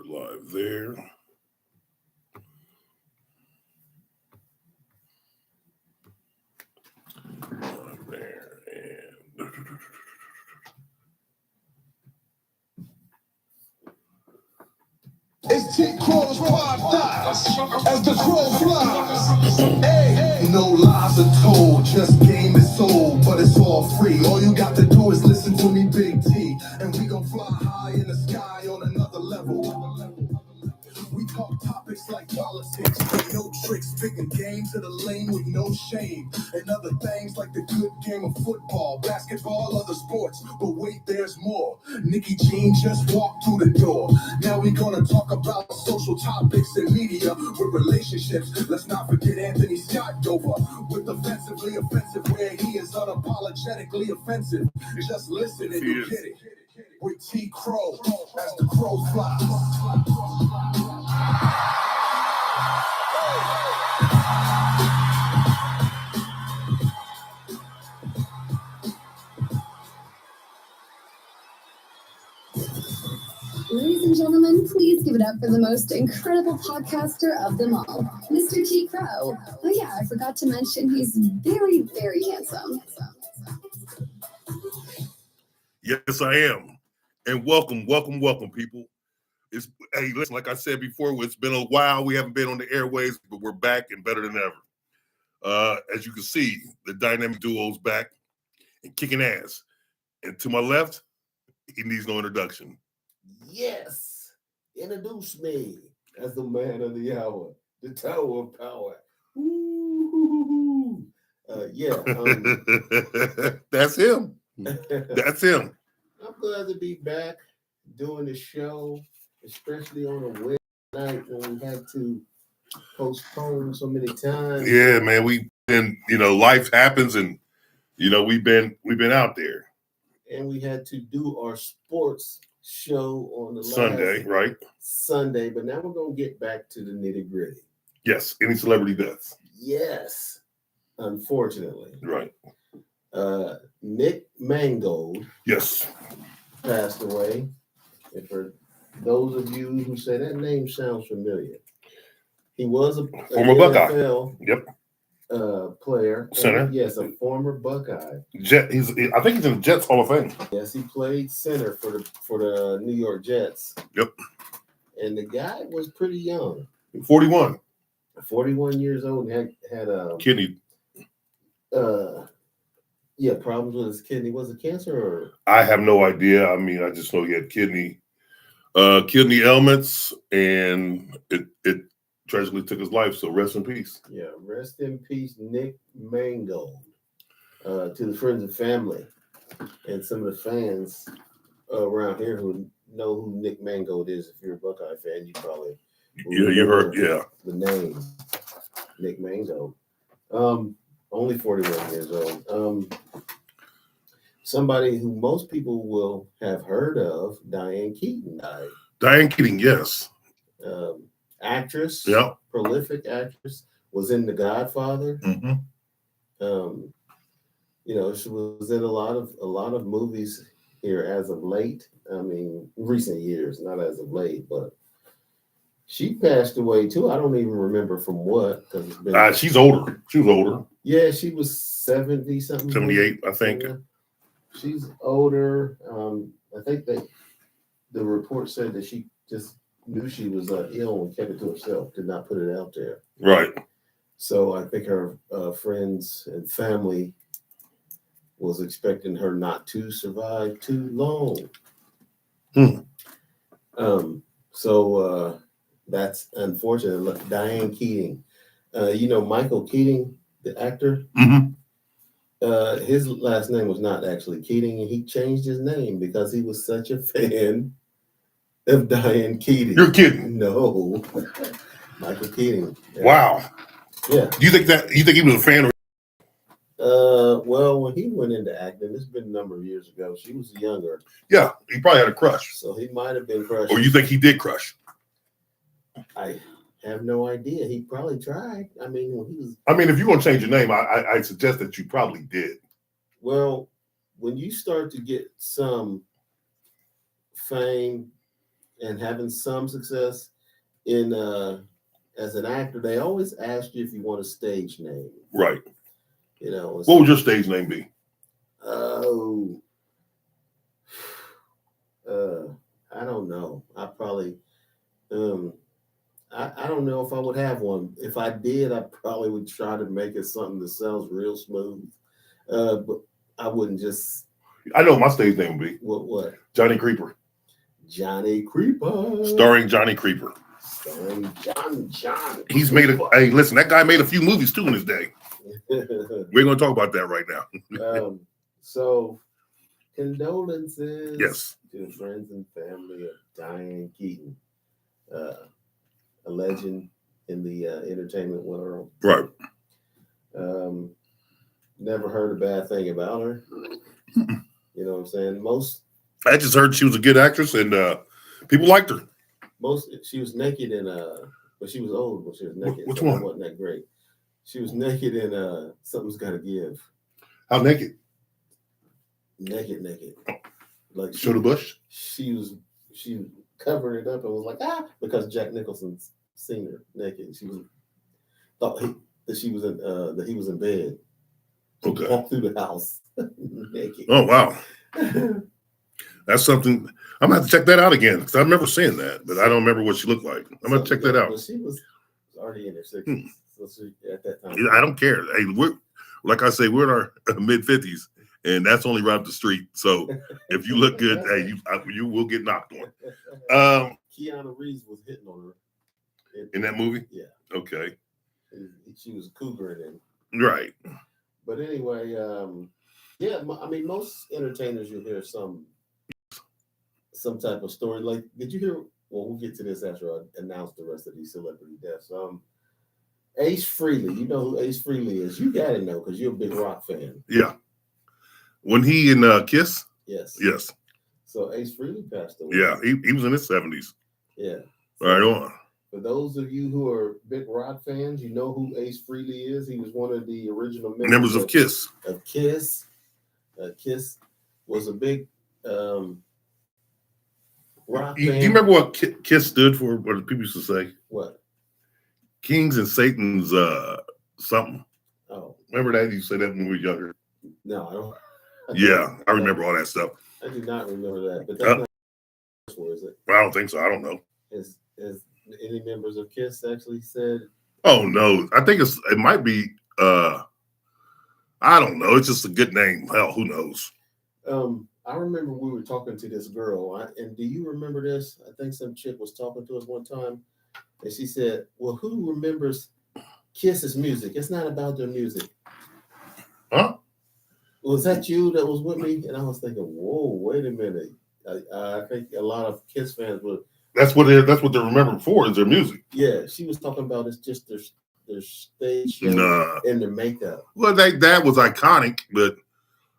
Live there. Live there. And it's T Crow's podcast as the crow flies. Hey, no lies are told, just game is sold, but it's all free. All you got to do is listen to me, Big T, and we gon' fly high in the sky on another level. We talk topics like politics, no tricks, picking game to the lane with no shame, and other things like the good game of football, basketball, other sports. But wait, there's more. Nikki Jean just walked through the door. Now we gonna talk about social topics and media with relationships. Let's not forget Anthony Scott Dover with offensively offensive, where he is unapologetically offensive. Just listen and you get it. With T Crow as the crow flies. Ladies and gentlemen, please give it up for the most incredible podcaster of them all, Mr. T. Crow. Oh yeah, I forgot to mention he's very, very handsome. yes, I am. And welcome, people. Hey, listen, like I said before, it's been a while. We haven't been on the airways, but we're back and better than ever. As you can see, the dynamic duo's back and kicking ass. And to my left, he needs no introduction. Yes, introduce me as the man of the hour, the Tower of Power. That's him. That's him. I'm glad to be back doing the show, especially on a Wednesday night when we had to postpone so many times. Yeah, man, we've been, life happens, and we've been out there. And we had to do our sports show on the Sunday, right? Sunday, but now we're gonna get back to the nitty gritty. Yes, any celebrity deaths? Yes, unfortunately, right. Nick Mangold, yes, passed away. And for those of you who say that name sounds familiar, he was a former NFL, Buckeye. Yep. Player, center. Yes, a former Buckeye. I think he's in the Jets Hall of Fame. Yes, he played center for the New York Jets. Yep. And the guy was pretty young. 41 years old, and had a kidney. Problems with his kidney. Was it cancer or? I have no idea. I mean, I just know he had kidney ailments, and it tragically took his life. So rest in peace. Yeah, rest in peace, Nick Mangold. To the friends and family, and some of the fans around here who know who Nick Mangold is. If you're a Buckeye fan, you probably you heard the name Nick Mangold. Only 41 years old. Somebody who most people will have heard of, Diane Keaton died. Diane Keaton, yes. Actress, yeah, prolific actress, was in The Godfather. Mm-hmm. She was in a lot of movies here as of late. I mean, recent years, not as of late, but she passed away too. I don't even remember from what, because it's been. She's older. She was older. Yeah, she was 70 something. 78, I think. She's older. I think that the report said that she just knew she was ill and kept it to herself, did not put it out there. Right. So I think her friends and family was expecting her not to survive too long. So that's unfortunate. Diane Keating. Michael Keating, the actor. Mm-hmm. His last name was not actually Keating, and he changed his name because he was such a fan of Diane Keating. You're kidding? No, Michael Keating. Yeah. Wow. Yeah. Do you think he was a fan? Well, when he went into acting, it's been a number of years ago. She was younger. Yeah, he probably had a crush. So he might have been crushed. Or you think he did crush? I have no idea. He probably tried. I mean, when he was. I mean, if you're gonna change your name, I suggest that you probably did. Well, when you start to get some fame and having some success in as an actor, they always ask you if you want a stage name. Right. You know, What would your stage name be? Oh, I don't know. I probably, I don't know if I would have one. If I did, I probably would try to make it something that sounds real smooth. But I wouldn't just. I know my stage name would be What? Johnny Creeper. Johnny Creeper. Starring Johnny Creeper. Starring John. He's made a. Hey, listen, that guy made a few movies too in his day. We're going to talk about that right now. So, condolences. Yes. To the friends and family of Diane Keaton, a legend in the entertainment world. Right. Never heard a bad thing about her. You know what I'm saying? I just heard she was a good actress and people liked her. She was naked in but she was old when she was naked. Which so one? It wasn't that great. She was naked in Something's Gotta Give. How naked? Naked. Like Show the bush? She covered it up and was like, because Jack Nicholson seen her naked. She thought that he was in bed. Okay. Walked through the house naked. Oh wow. That's something I'm gonna have to check that out again because I remember seeing that, but I don't remember what she looked like. I'm gonna check that out. But she was already in her 60s. So she, at that time. I don't care. Hey, like I say, we're in our mid 50s, and that's only right up the street. So if you look good, hey, you will get knocked on. Keanu Reeves was hitting on her in that movie. Yeah. Okay. She was a cougar in it. Right. But anyway, yeah. I mean, most entertainers you hear some type of story. Like, did you hear? Well, we'll get to this after I announce the rest of these celebrity deaths. Ace Frehley, you know who Ace Frehley is? You gotta know because you're a big rock fan. Yeah. When he in Kiss? Yes. Yes. So Ace Frehley passed away. Yeah, he was in his 70s. Yeah. Right on. For those of you who are big rock fans, you know who Ace Frehley is. He was one of the original members of Kiss. Of Kiss. Kiss was a big rock fan. Do you remember what Kiss stood for? What people used to say? What? Kings and Satan's something. Oh. Remember that? You said that when we were younger. No, I don't. Yeah, I remember all that stuff. I do not remember that. But that's not where is it? I don't think so. I don't know. Is any members of Kiss actually said? Oh no, I think it might be. I don't know. It's just a good name. Hell, who knows? I remember we were talking to this girl, and do you remember this? I think some chick was talking to us one time, and she said, "Well, who remembers Kiss's music? It's not about their music." Huh? Was that you that was with me? And I was thinking, "Whoa, wait a minute." I think a lot of Kiss fans would. That's what they're remembered for is their music. Yeah, she was talking about it's just their stage show and their makeup. Well, that was iconic, but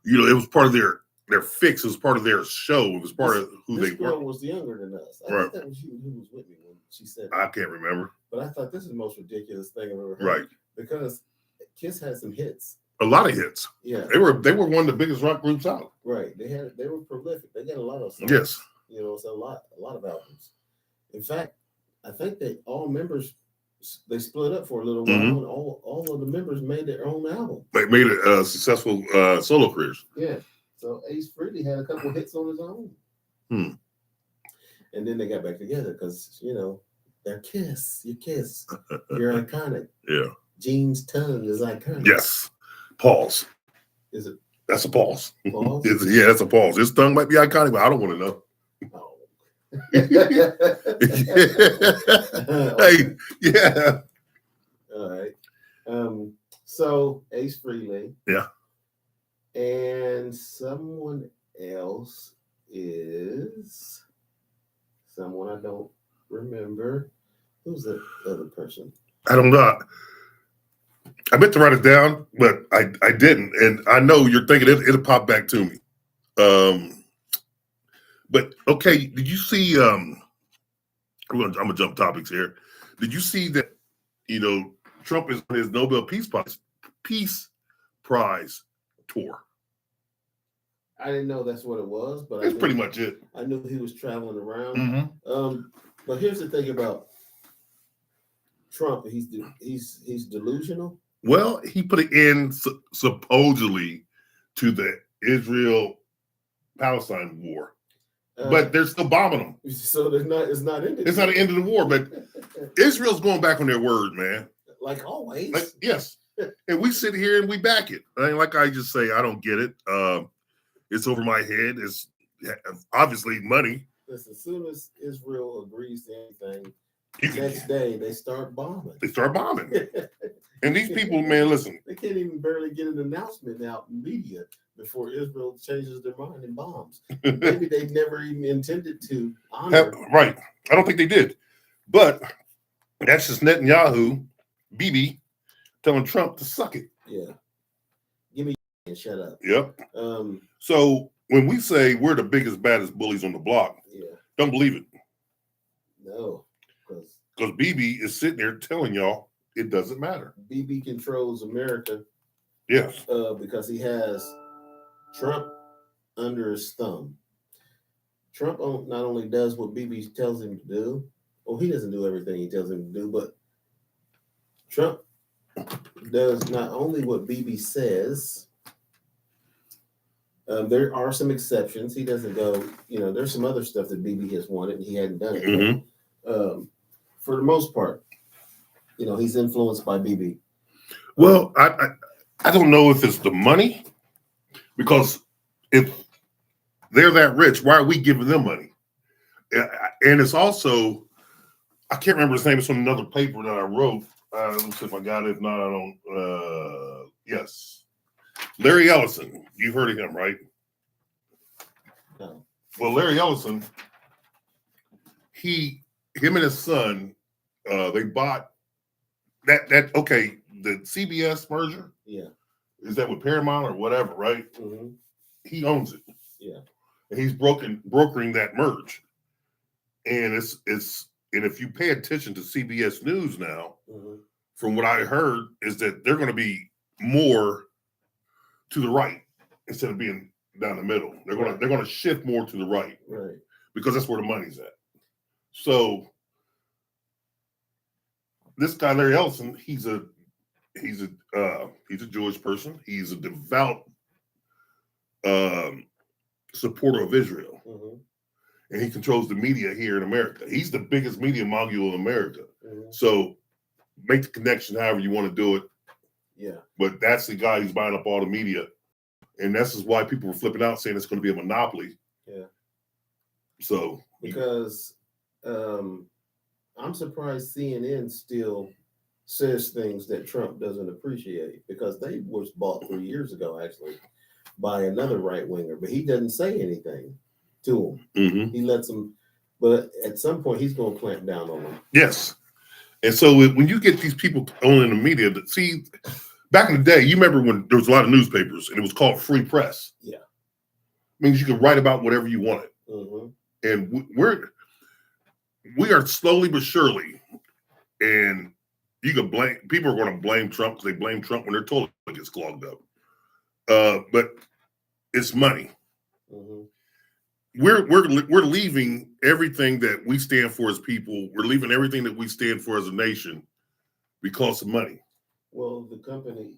it was part of their fix. It was part of their show. It was part of who they were. This girl was younger than us. I think that was you who was with me when she said that. I can't remember. But I thought this is the most ridiculous thing I've ever heard. Right. Because Kiss had some hits. A lot of hits. Yeah. They were one of the biggest rock groups out. Right. They were prolific. They got a lot of songs. Yes. It's a lot of albums. In fact, I think all members they split up for a little while, and all of the members made their own album. They made a successful solo careers. Yeah. So Ace Frehley had a couple hits on his own. And then they got back together because they're Kiss. You're Kiss. You're iconic. Yeah. Gene's tongue is iconic. Yes. Pause. Is it? That's a pause. Pause? Yeah, that's a pause. His tongue might be iconic, but I don't want to know. Oh. Hey, yeah. All right. So Ace Frehley. Yeah. And someone else is someone I don't remember. Who's the other person? I don't know. I meant to write it down, but I didn't. And I know you're thinking it'll pop back to me. But okay, did you see? I'm gonna jump topics here. Did you see that? Trump is on his Nobel Peace Prize tour. I didn't know that's what it was, but That's pretty much it. I knew he was traveling around. Mm-hmm. But here's the thing about Trump: he's delusional. Well, he put an end supposedly to the Israel-Palestine war, but they're still bombing them. So it's not ended. It's not the end of the war, but Israel's going back on their word, man. Like always. Yes. And we sit here and we back it. Like I just say, I don't get it. It's over my head. It's obviously money. Listen, as soon as Israel agrees to anything, The next day they start bombing. They start bombing. And these people, man, listen. They can't even barely get an announcement out in media before Israel changes their mind and bombs. Maybe they never even intended to honor. Right. I don't think they did. But that's just Netanyahu, Bibi, telling Trump to suck it. Yeah. Give me and shut up. Yep. Um, So when we say we're the biggest, baddest bullies on the block, don't believe it. No. Because Bibi is sitting there telling y'all it doesn't matter. Bibi controls America. Yes. Because he has Trump under his thumb. Trump not only does what Bibi tells him to do, well, he doesn't do everything he tells him to do, but Trump does not only what Bibi says. There are some exceptions. He doesn't go, there's some other stuff that Bibi has wanted and he hadn't done it. Mm-hmm. For the most part, he's influenced by Bibi. Well, I don't know if it's the money, because if they're that rich, why are we giving them money? And it's also, I can't remember his name. It's from another paper that I wrote. Let me see if I got it. If not, I don't. Yes. Larry Ellison. You've heard of him, right? No. Well, Larry Ellison, him and his son, they bought that. Okay, the CBS merger. Yeah. Is that with Paramount or whatever, right? Mm-hmm. He owns it. Yeah. And he's brokering that merge. And and if you pay attention to CBS News now, from what I heard, is that they're going to be more to the right instead of being down the middle. They're going to shift more to the right. Right. Because that's where the money's at. So this guy Larry Ellison, he's a Jewish person. He's a devout supporter of Israel. And he controls the media here in America. He's the biggest media mogul in America. So make the connection however you want to do it. Yeah. But that's the guy who's buying up all the media. And this is why people were flipping out saying it's going to be a monopoly. Yeah. So because I'm surprised CNN still says things that Trump doesn't appreciate, because they was bought 3 years ago, actually, by another right winger, but he doesn't say anything to him. He lets him, but at some point he's going to clamp down on them. Yes. And so when you get these people owning the media, see, back in the day, you remember when there was a lot of newspapers and it was called free press. Yeah. Means you could write about whatever you wanted. And we are slowly but surely, and you can blame, people are going to blame Trump because they blame Trump when their toilet gets clogged up. But it's money. We're leaving everything that we stand for as people. We're leaving everything that we stand for as a nation because of money. Well, the company.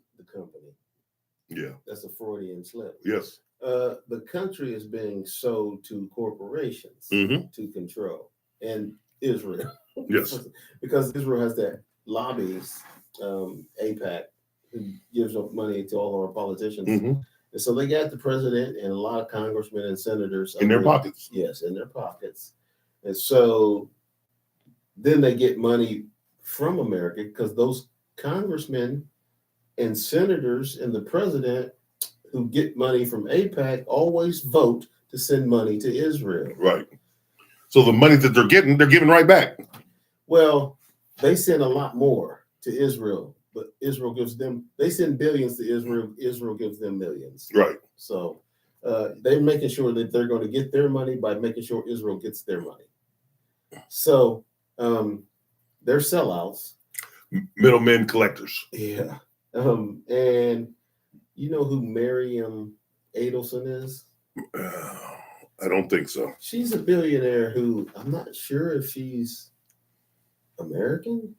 Yeah. That's a Freudian slip. Yes. The country is being sold to corporations to control, and Israel. Yes. Because Israel has that lobbies, AIPAC, who gives up money to all of our politicians. And so they got the president and a lot of congressmen and senators in their pockets. Yes, in their pockets. And so then they get money from America, because those congressmen and senators and the president who get money from AIPAC always vote to send money to Israel. Right. So the money that they're giving right back. Well, they send a lot more to Israel, but Israel they send billions to Israel. Israel gives them millions. Right. So they're making sure that they're going to get their money by making sure Israel gets their money. So they're sellouts. Middlemen, collectors. Yeah. And you know who Miriam Adelson is? I don't think so. She's a billionaire who I'm not sure if she's American,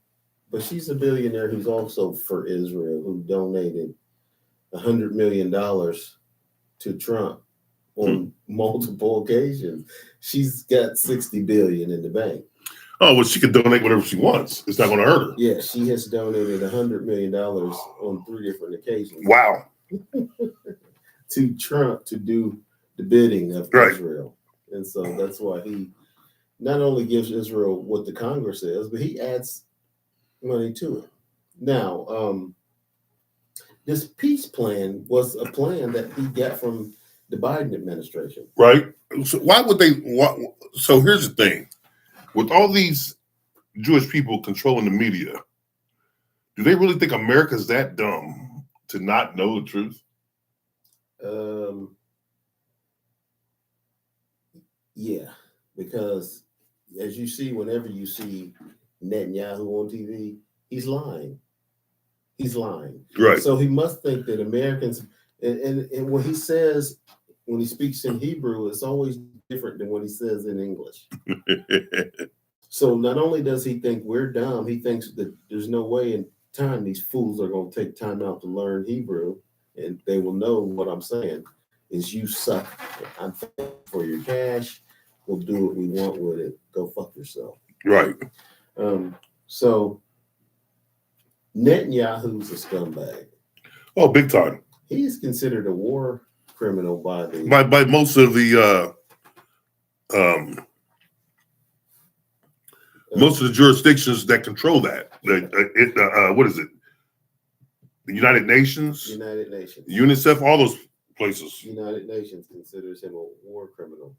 but she's a billionaire who's also for Israel, who donated $100 million to Trump on multiple occasions. She's got 60 billion in the bank. Oh, well, she can donate whatever she wants. It's not going to hurt her. Yeah, she has donated $100 million on 3 different occasions. Wow. To Trump to do the bidding of Right. Israel. And so that's why he not only gives Israel what the Congress says, but he adds money to it. Now, this peace plan was a plan that he got from the Biden administration. Right. So why would they? So here's the thing: with all these Jewish people controlling the media, do they really think America's that dumb to not know the truth? Yeah, because as you see, whenever you see Netanyahu on TV, he's lying. He's lying. Right. So he must think that Americans, and when he says, when he speaks in Hebrew, it's always different than what he says in English. So not only does he think we're dumb, he thinks that there's no way in time these fools are going to take time out to learn Hebrew, and they will know what I'm saying is you suck. I'm thankful for your cash. We'll do what we want with it. Go fuck yourself. Right. So Netanyahu's a scumbag. Oh, big time. He's considered a war criminal by the By most of the most of the jurisdictions that control that. What is it? The United Nations, United Nations. UNICEF, all those places. United Nations considers him a war criminal,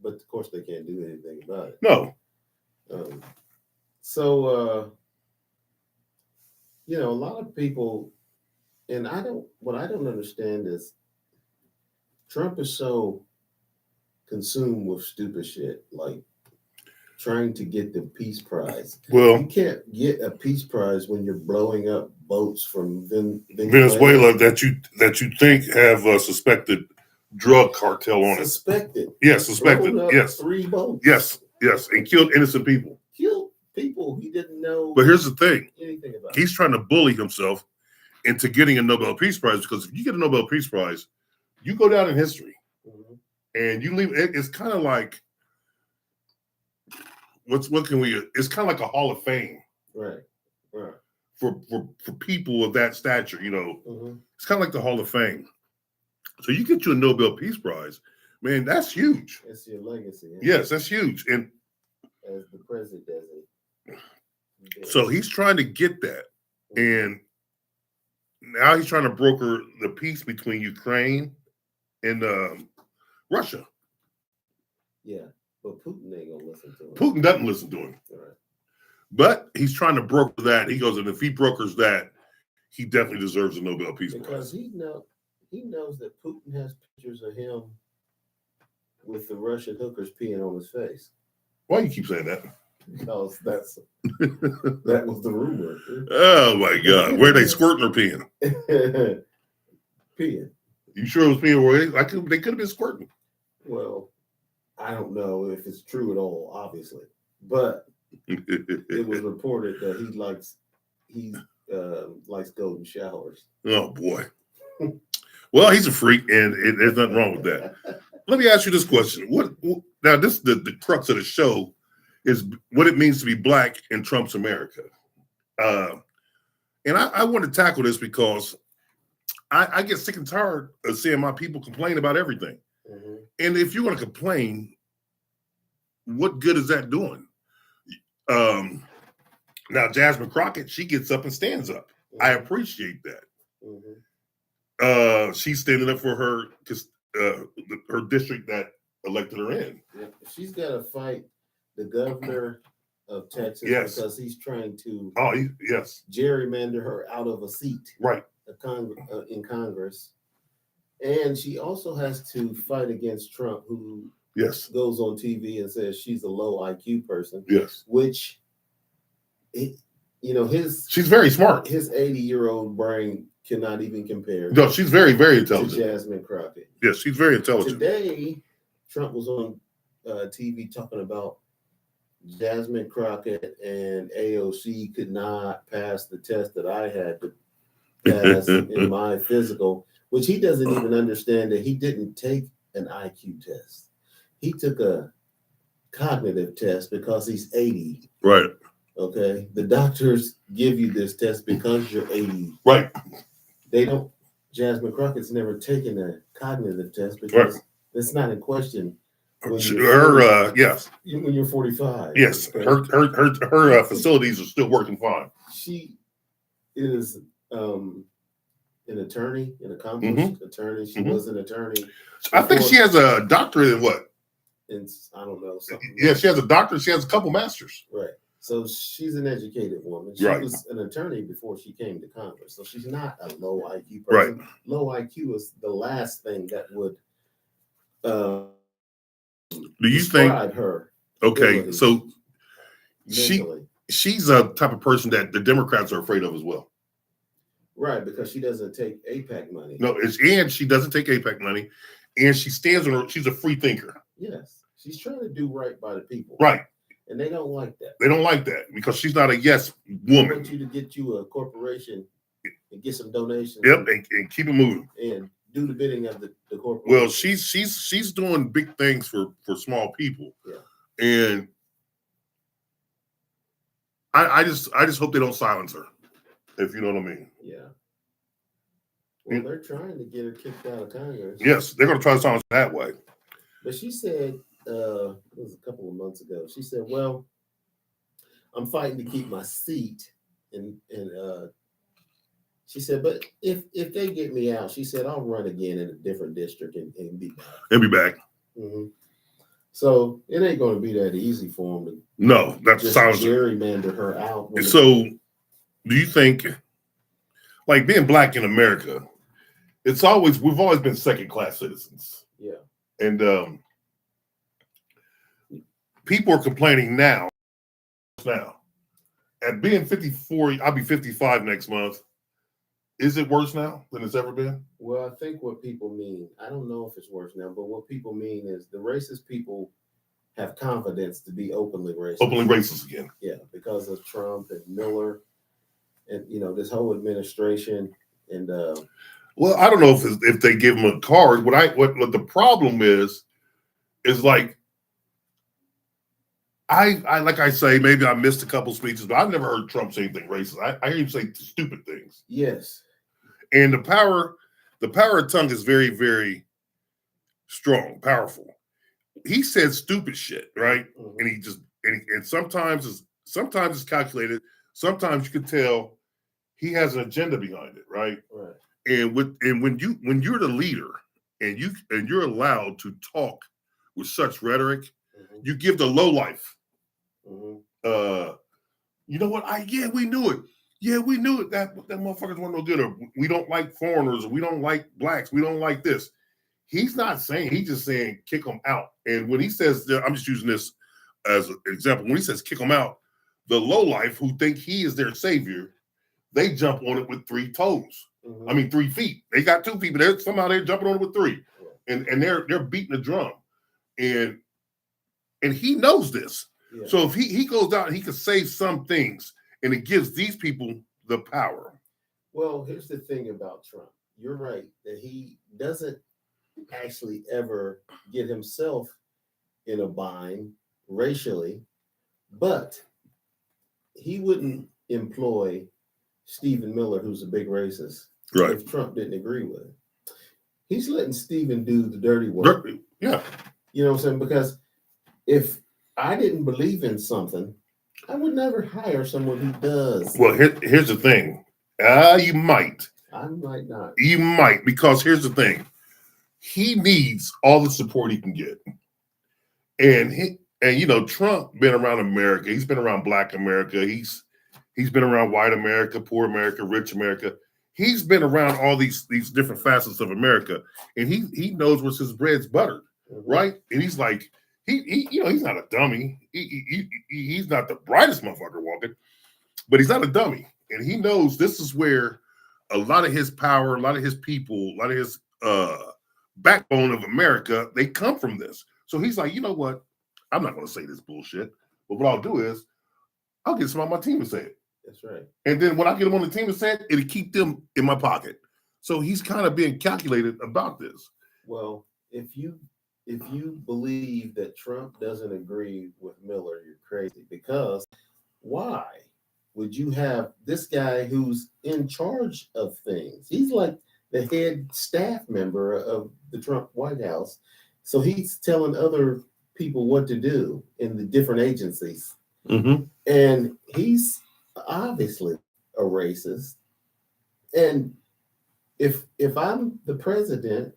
but of course they can't do anything about it. No. A lot of people, and what I don't understand is Trump is so consumed with stupid shit, like trying to get the peace prize. Well, You can't get a peace prize when you're blowing up boats from Venezuela that you think have a suspected drug cartel on it. Suspected. Yes, suspected. Blown up Yes. 3 boats. Yes, and killed innocent people. Killed people he didn't know But here's the thing: anything about. he's trying to bully himself into getting a Nobel Peace Prize, because if you get a Nobel Peace Prize, you go down in history, Mhm. and you leave. It's kind of like what can we? It's kind of like a Hall of Fame Right. for people of that stature. You know, Mhm. it's kind of like the Hall of Fame. So you get you a Nobel Peace Prize, man. That's huge. It's your legacy. Yes, that's huge. And As the president does it. so he's trying to get that, and now he's trying to broker the peace between Ukraine and Russia. Yeah, but Putin ain't gonna listen to him. Putin doesn't listen to him, Right. but he's trying to broker that. He goes, and if he brokers that, he definitely deserves a Nobel Peace Because Prize. he knows that Putin has pictures of him with the Russian hookers peeing on his face. Why do you keep saying that? Because that was the rumor. Oh my God, where are they squirting or peeing? Peeing. You sure it was peeing? Where they could have been squirting. Well, I don't know if it's true at all, obviously, but it was reported that he likes golden showers. Oh boy. Well, he's a freak, and there's nothing wrong with that. Let me ask you this question: now? This the crux of the show is what it means to be black in Trump's America, and I want to tackle this because I get sick and tired of seeing my people complain about everything. Mm-hmm. And if you're going to complain, what good is that doing? Now, Jasmine Crockett, she gets up and stands up. Mm-hmm. I appreciate that. Mm-hmm. She's standing up for her district that elected her in. Yeah. She's got to fight the governor of Texas Yes. because he's trying to Yes, gerrymander her out of a seat right. In Congress. And she also has to fight against Trump, who Yes, goes on TV and says she's a low IQ person, yes. which, his She's very smart. his 80-year-old brain cannot even compare No, she's very, very to intelligent. Jasmine Crockett. Yes, she's very intelligent. Today, Trump was on TV talking about Jasmine Crockett and AOC could not pass the test that I had to pass in my physical, which he doesn't even understand that he didn't take an IQ test. He took a cognitive test because he's 80. Right. Okay. The doctors give you this test because you're 80. Right. They don't. Jasmine Crockett's never taken a cognitive test because it's not in question. When Yes. When you're 45. Yes. Okay? Her facilities are still working fine. She is an attorney, an accomplished attorney. She was an attorney. I think she has a doctorate in what? And I don't know something. Yeah, she has a doctorate. She has a couple masters. Right. So she's an educated woman. She Right. was an attorney before she came to Congress. So she's not a low IQ person. Right. Low IQ is the last thing that would Do you think? describe her. Okay, ability so mentally. she's a type of person that the Democrats are afraid of as well. Right, because she doesn't take APAC money. No, and she doesn't take APAC money, and she stands on her. She's a free thinker. Yes. She's trying to do right by the people. Right. And they don't like that. They don't like that because she's not a yes They woman. want you to get you a corporation and get some donations. Yep, and keep it moving. And do the bidding of the corporation. Well, she's doing big things for small people. Yeah. And I just hope they don't silence her, if you know what I mean. Yeah. Well, they're trying to get her kicked out of Congress. Yes, they're gonna try to silence her that way. But she said, it was a couple of months ago, she said, well, I'm fighting to keep my seat. And she said, but if they get me out, she said, I'll run again in a different district and be back. And be back. Mm-hmm. So it ain't going to be that easy for them to No, that's just silence her. gerrymander her out. So do you think, like being black in America, we've always been second-class citizens. Yeah. And people are complaining now. At being 54, I'll be 55 next month. Is it worse now than it's ever been? Well, I think what people mean, I don't know if it's worse now, but what people mean is the racist people have confidence to be openly racist. Openly racist again. Yeah, because of Trump and Miller and, this whole administration. And Well, I don't know if they give them a card. What the problem is like I like I say, maybe I missed a couple speeches, but I've never heard Trump say anything racist. I hear him say stupid things. yes. And the power of tongue is very, very strong, powerful. He said stupid shit, right? Mhm. And he just and sometimes it's calculated. Sometimes you can tell he has an agenda behind it, right? Right. And when you're the leader and you're allowed to talk with such rhetoric, Mhm. you give the lowlife. Mhm. You know what? We knew it. Yeah, we knew it. That motherfuckers weren't no good. Or we don't like foreigners. Or we don't like blacks. We don't like this. He's not saying. He's just saying kick them out. And when he says, I'm just using this as an example. When he says kick them out, the lowlife who think he is their savior, they jump on it with 3 toes. Mhm. I mean 3 feet. They got 2 feet, but somehow they're jumping on it with 3, and they're beating the drum, and he knows this. Yeah. So if he goes out, he can say some things, and it gives these people the power. Well, here's the thing about Trump. You're right that he doesn't actually ever get himself in a bind racially, but he wouldn't employ Stephen Miller, who's a big racist, Right. if Trump didn't agree with it. He's letting Stephen do the dirty work. Yeah. You know what I'm saying? Because if I didn't believe in something, I would never hire someone who does. Well, here's the thing. You might. I might not. You might, because here's the thing. He needs all the support he can get. And Trump been around America. He's been around Black America. He's been around white America, poor America, rich America. He's been around all these different facets of America, and he knows where his bread's buttered, right? And he's like, he's not a dummy. He's not the brightest motherfucker walking, but he's not a dummy, and he knows this is where a lot of his power, a lot of his people, a lot of his backbone of America, they come from this. So he's like, you know what? I'm not going to say this bullshit, but what I'll do is I'll get some on my team to say it. That's right. And then when I get them on the team to say it, it'll keep them in my pocket. So he's kind of being calculated about this. Well, if you believe that Trump doesn't agree with Miller, you're crazy. Because why would you have this guy who's in charge of things? He's like the head staff member of the Trump White House. So he's telling other people what to do in the different agencies. Mm-hmm. And he's obviously a racist. And if I'm the president,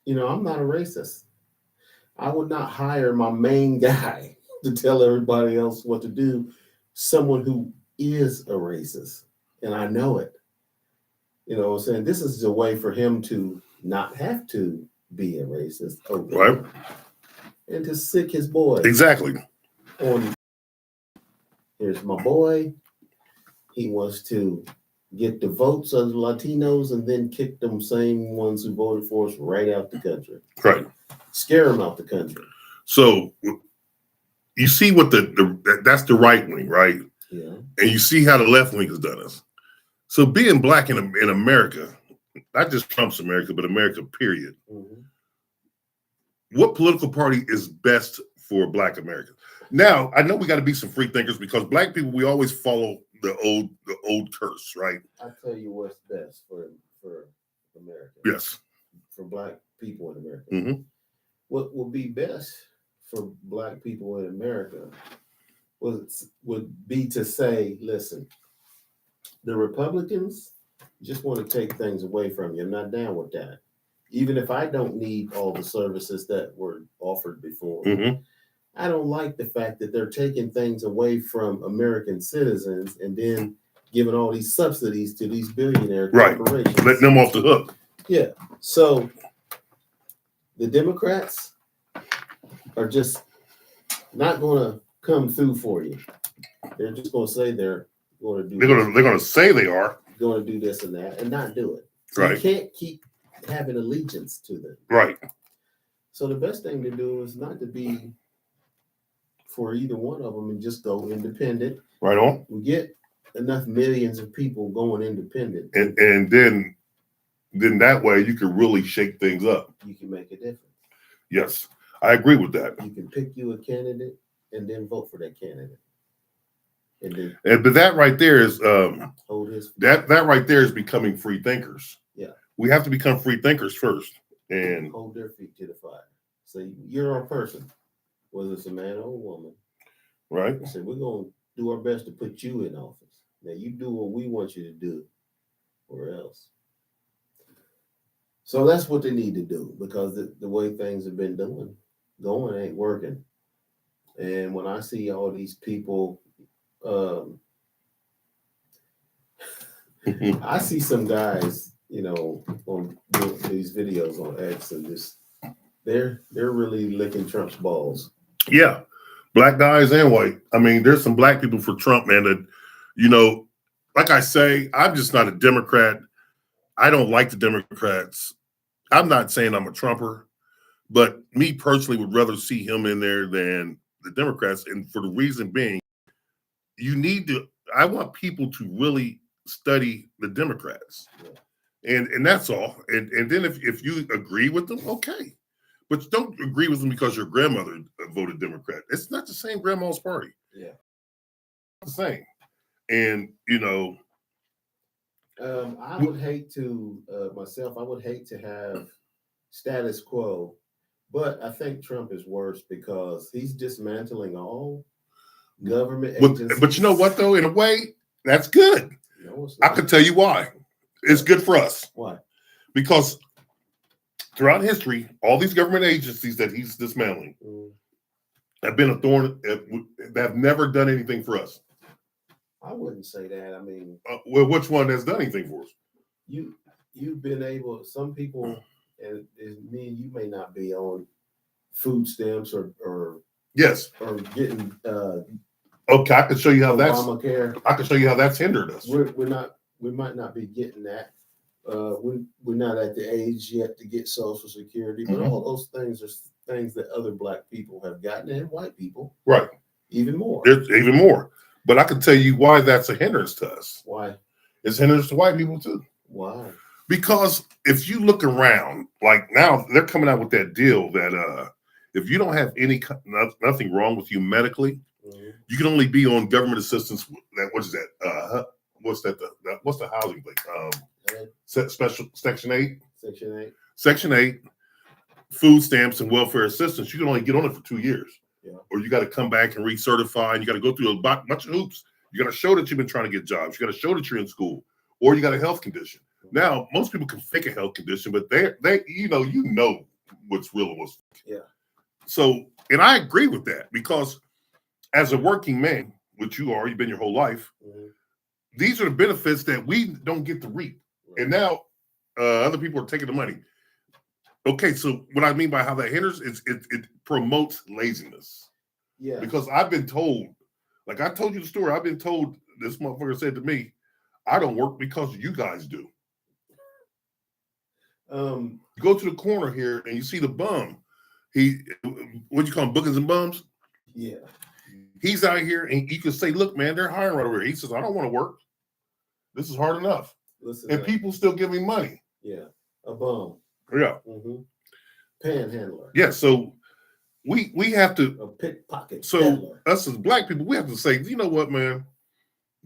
you know, I'm not a racist. I would not hire my main guy to tell everybody else what to do, someone who is a racist. And I know it. You know what I'm saying? This is a way for him to not have to be a racist. Okay, Right. And to sick his boy. Exactly. On here's my boy. He wants to get the votes of the Latinos and then kick them same ones who voted for us right out the country. Right. Scare them out the country. So you see what that's the right wing, right? Yeah. And you see how the left wing has done us. So being black in America, not just Trump's America, but America, period. Mm-hmm. What political party is best for Black Americans? Now, I know we got to be some free thinkers because Black people, we always follow the old curse, right? I tell you what's best for America. Yes. For Black people in America. Mm-hmm. What would be best for Black people in America would be to say, listen, the Republicans just want to take things away from you. I'm not down with that. Even if I don't need all the services that were offered before. Mm-hmm. I don't like the fact that they're taking things away from American citizens and then giving all these subsidies to these billionaire corporations. Letting them off the hook. Yeah. So the Democrats are just not going to come through for you. They're just going to say they're going to do. They're going to say they are going to do this and that and not do it. So right. You can't keep having allegiance to them. Right. So the best thing to do is not to be for either one of them and just go independent. Right on. We get enough millions of people going independent. And then that way you can really shake things up. You can make a difference. Yes, I agree with that. You can pick you a candidate and then vote for that candidate. And but that right there is hold his that right there is becoming free thinkers. Yeah. We have to become free thinkers first. And hold their feet to the fire. So you're a person, whether it's a man or a woman. Right. I said, we're going to do our best to put you in office. Now you do what we want you to do, or else. So that's what they need to do, because the way things have been going ain't working. And when I see all these people, I see some guys, you know, on these videos on X, and just they're really licking Trump's balls. Yeah, black guys and white. I mean, there's some black people for Trump, man. That, you know, like I say, I'm just not a Democrat. I don't like the Democrats. I'm not saying I'm a Trumper, but me personally would rather see him in there than the Democrats. And for the reason being, I want people to really study the Democrats. Yeah. And that's all. And then if you agree with them, okay. But don't agree with them because your grandmother voted Democrat. It's not the same grandma's party. Yeah. It's the same. And, you know, I would hate to have status quo, but I think Trump is worse because he's dismantling all government agencies. But you know what, though? In a way, that's good. No, it's I not. can tell you why. It's good for us. Why? Because throughout history, all these government agencies that he's dismantling have been a thorn, that have never done anything for us. I wouldn't say that. I mean, well, which one has done anything for us? You've been able. Some people, and me and you may not be on food stamps or yes, or getting okay, I can show you how Obamacare. I can show you how that's hindered us. We're not we might not be getting that. We're not at the age yet to get Social Security, but Mhm. all those things are things that other Black people have gotten, and white people Right. even more. There's even more. But I can tell you why that's a hindrance to us. Why? It's a hindrance to white people too. Why? Because if you look around, like now they're coming out with that deal that if you don't have nothing wrong with you medically, Mhm. you can only be on government assistance. What is that? What's that? What's the housing thing? Special Section 8. Section 8. Section 8, food stamps and welfare assistance. You can only get on it for 2 years. Yeah. Or you got to come back and recertify, and you got to go through a bunch of hoops. You got to show that you've been trying to get jobs. You got to show that you're in school, or you got a health condition. Now, most people can fake a health condition, but they you know what's real and what's fake. Yeah. So, and I agree with that, because as a working man, which you are, you've been your whole life, Mhm. these are the benefits that we don't get to reap. Right. And now other people are taking the money. Okay, so what I mean by how that hinders is it promotes laziness. Yeah. Because I've been told, like I told you the story, I've been told, this motherfucker said to me, I don't work because you guys do. You go to the corner here and you see the bum. What do you call them, bookings and bums? Yeah. He's out here and you can say, look, man, they're hiring right over here. He says, I don't want to work. This is hard enough. Listen. And people still give me money. Yeah. A bum. Yeah. Mm-hmm. Panhandler. Yeah. So we have to. A pickpocket. So peddler. us as Black people, we have to say, you know what, man?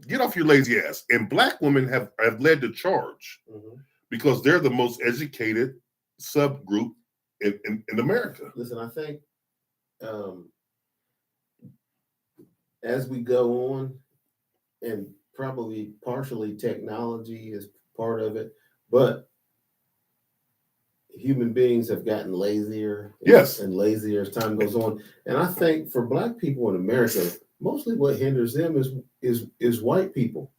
Get off your lazy ass. And Black women have led the charge Mm-hmm. because they're the most educated subgroup in America. Listen, I think as we go on, and probably partially technology is part of it, but human beings have gotten lazier Yes. and lazier as time goes on. And I think for Black people in America, mostly what hinders them is white people.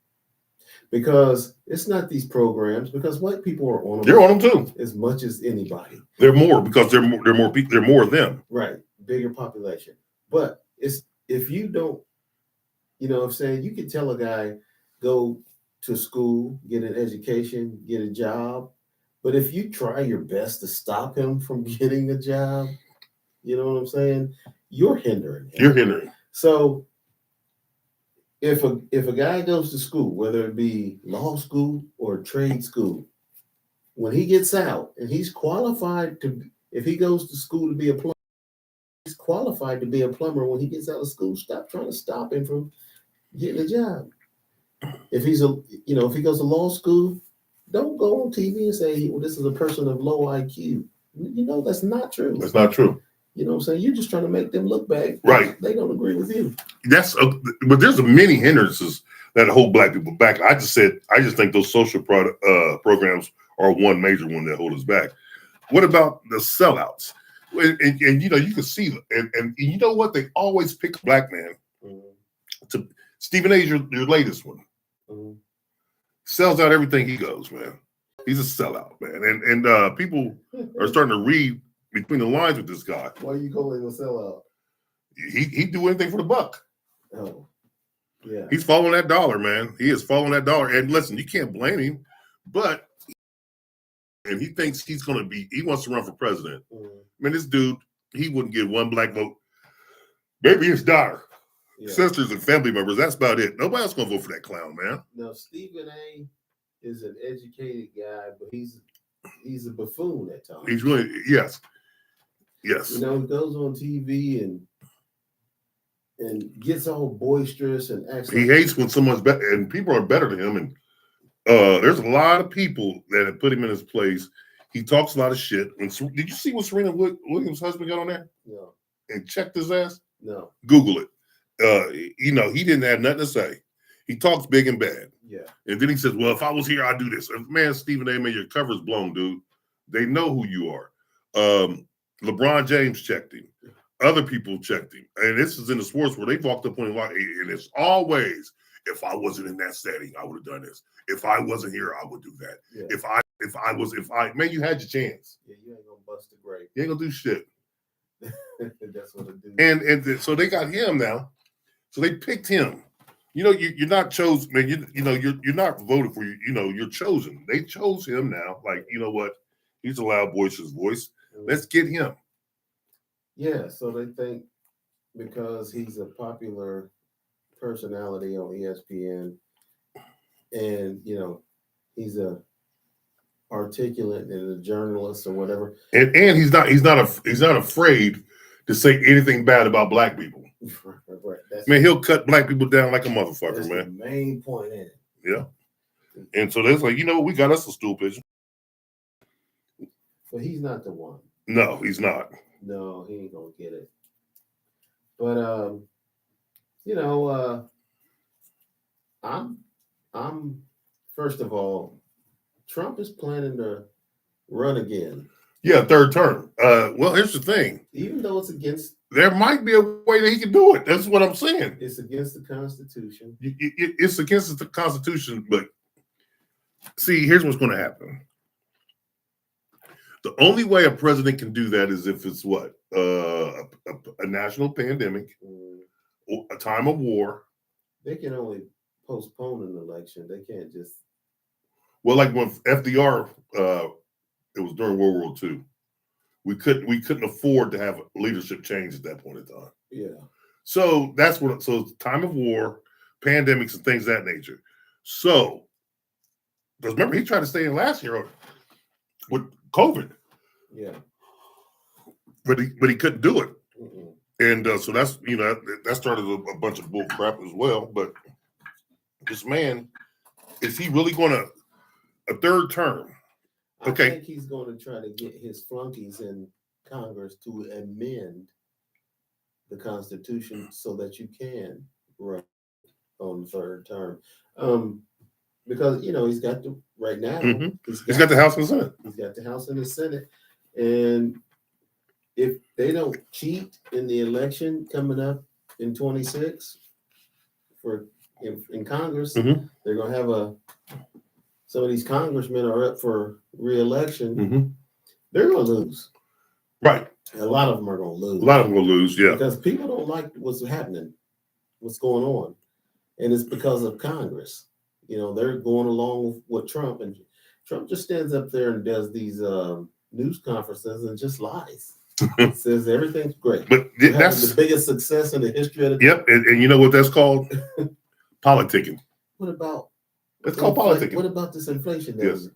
Because it's not these programs, because white people are on them. They're on them too. As much as anybody. They're more because they're more people. They're more of them. Right. Bigger population. But it's if you don't, I'm saying you could tell a guy, go to school, get an education, get a job. But if you try your best to stop him from getting a job, you know what I'm saying? You're hindering him. You're hindering. So if a guy goes to school, whether it be law school or trade school, when he gets out and he's qualified if he goes to school to be a plumber, he's qualified to be a plumber when he gets out of school. Stop trying to stop him from getting a job. If he's if he goes to law school, don't go on TV and say, well, this is a person of low IQ. That's not true. That's not true. You know what I'm saying? You're just trying to make them look bad. Right. They don't agree with you. But there's many hindrances that hold Black people back. I just think those social programs are one major one that hold us back. What about the sellouts? And you can see them. And you know what? They always pick a Black man. Mm-hmm. Stephen A.'s your latest one. Mm-hmm. Sells out everything he goes, man. He's a sellout, man. And people are starting to read between the lines with this guy. Why are you calling him a sellout? He do anything for the buck. Oh, yeah. He's following that dollar, man. He is following that dollar. And listen, you can't blame him, but and he thinks he wants to run for president. Mm-hmm. I mean, this dude, he wouldn't get one Black vote. Maybe his daughter, sisters, and family members. That's about it. Nobody else gonna vote for that clown, man. No, Stephen A. is an educated guy, but he's a buffoon at times. He's really yes. He goes on TV and gets all boisterous and acts. He hates when someone's better, and people are better than him. And there's a lot of people that have put him in his place. He talks a lot of shit. Did you see what Serena Williams' husband got on there? No. And checked his ass? No. Google it. He didn't have nothing to say. He talks big and bad. Yeah. And then he says, well, if I was here, I'd do this. Man, Stephen A., man, your cover's blown, dude. They know who you are. LeBron James checked him. Other people checked him. And this is in the sports where they walked up on him, and it's always, if I wasn't in that setting, I would have done this. If I wasn't here, I would do that. Yeah. Man, you had your chance. Yeah, you ain't gonna bust the grape. You ain't gonna do shit. That's what it do. And so they got him now. So they picked him. You know, you're not chosen, man. You're not voted for. You're chosen. They chose him now. Like, you know what? He's a loud boisterous voice. Let's get him. Yeah, so they think because he's a popular personality on ESPN, and he's a articulate and a journalist or whatever. And he's not afraid to say anything bad about black people. Right. Man, he'll cut black people down like a motherfucker, that's man. The main point in it. Yeah. And so that's like, we got us a stool pigeon. But he's not the one. No, he's not. No, he ain't gonna get it. But I'm first of all, Trump is planning to run again. Yeah, third term. Well, here's the thing. Even though it's against, there might be a way that he can do it. That's what I'm saying. it's against the Constitution. It's against the Constitution, but see, here's what's going to happen. The only way a president can do that is if it's what? A national pandemic, a time of war. They can only postpone an election. They can't just. Well, like when FDR, it was during World War II. We couldn't afford to have leadership change at that point in time. Yeah. So that's what. So it's time of war, pandemics, and things of that nature. So, because remember, he tried to stay in last year with COVID. Yeah. But he couldn't do it. Mm-mm. And so that's that started a bunch of bull crap as well. But this man, is he really going to a third term? Okay. I think he's going to try to get his flunkies in Congress to amend the Constitution so that you can run on the third term. Because he's got the right now. Mhm. He's got the House and the Senate. He's got the House and the Senate, and if they don't cheat in the election coming up in 26 in Congress, Mhm. they're going to have some of these congressmen are up for re-election. Mhm. They're going to lose. Right. A lot of them are going to lose. A lot of them will lose. Yeah. Because people don't like what's happening, what's going on, and it's because of Congress. They're going along with Trump, and Trump just stands up there and does these news conferences and just lies. Says everything's great. But We're having that's the biggest success in the history of the. Yep. And you know what that's called? Politicking. What about? It's called politicking. What about this inflation? Yes.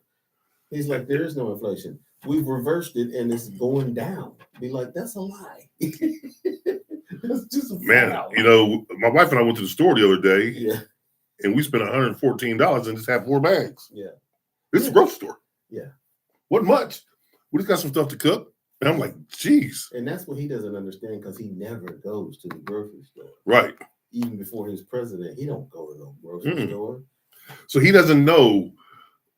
He's like, there is no inflation. We've reversed it and it's going down. Be like, that's a lie. That's just a Man, foul. my wife and I went to the store the other day, Yeah. and we spent $114 and just had 4 bags. Yeah. It's a grocery store. Yeah. Wasn't much. We just got some stuff to cook. And I'm like, geez. And that's what he doesn't understand because he never goes to the grocery store. Right. Even before he's president, he don't go to no grocery Mm-mm. store. So he doesn't know